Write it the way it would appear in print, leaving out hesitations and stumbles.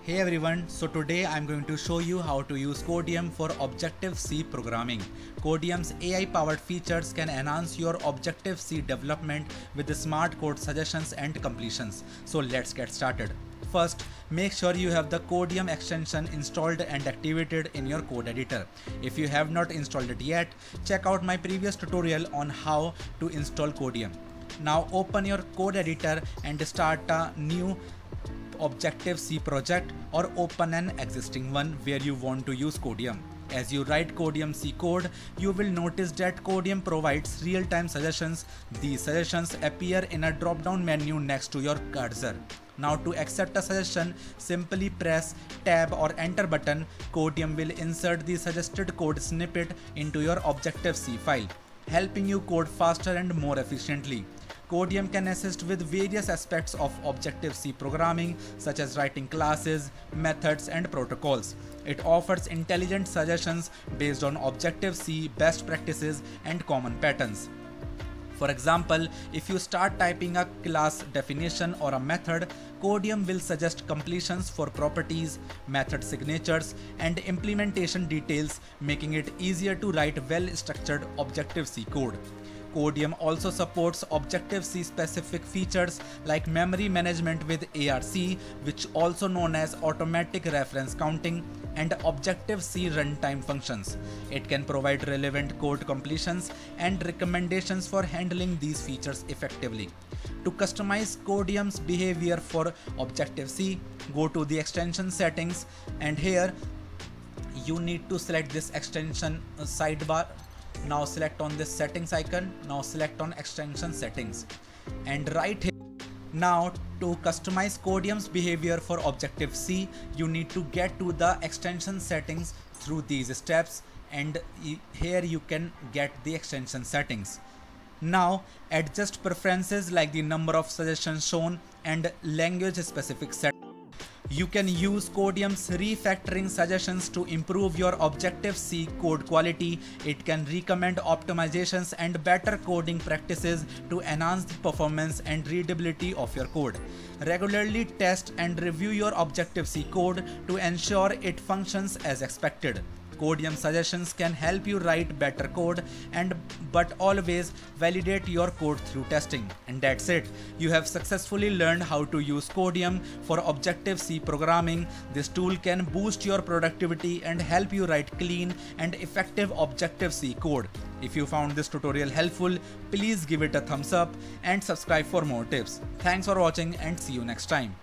Hey everyone, so today I'm going to show you how to use Codeium for Objective-C programming. Codeium's AI-powered features can enhance your Objective-C development with the smart code suggestions and completions. So let's get started. First, make sure you have the Codeium extension installed and activated in your code editor. If you have not installed it yet, check out my previous tutorial on how to install Codeium. Now open your code editor and start a new Objective-C project or open an existing one where you want to use Codeium. As you write Codeium C code, you will notice that Codeium provides real-time suggestions. These suggestions appear in a drop-down menu next to your cursor. Now to accept a suggestion, simply press Tab or Enter button. Codeium will insert the suggested code snippet into your Objective-C file, helping you code faster and more efficiently. Codeium can assist with various aspects of Objective-C programming such as writing classes, methods, and protocols. It offers intelligent suggestions based on Objective-C best practices and common patterns. For example, if you start typing a class definition or a method, Codeium will suggest completions for properties, method signatures, and implementation details, making it easier to write well-structured Objective-C code. Codeium also supports Objective-C specific features like memory management with ARC, which also known as automatic reference counting, and Objective-C runtime functions. It can provide relevant code completions and recommendations for handling these features effectively. To customize Codeium's behavior for Objective-C, go to the extension settings, and here you need to select this extension sidebar. Now select on this settings icon. Now select on extension settings, and right here. Now to customize Codeium's behavior for Objective-C, you need to get to the extension settings through these steps, and here you can get the extension settings. Now adjust preferences like the number of suggestions shown and language specific settings. You can use Codeium's refactoring suggestions to improve your Objective-C code quality. It can recommend optimizations and better coding practices to enhance the performance and readability of your code. Regularly test and review your Objective-C code to ensure it functions as expected. Codeium suggestions can help you write better code, but always validate your code through testing. And that's it. You have successfully learned how to use Codeium for Objective-C programming. This tool can boost your productivity and help you write clean and effective Objective-C code. If you found this tutorial helpful, please give it a thumbs up and subscribe for more tips. Thanks for watching and see you next time.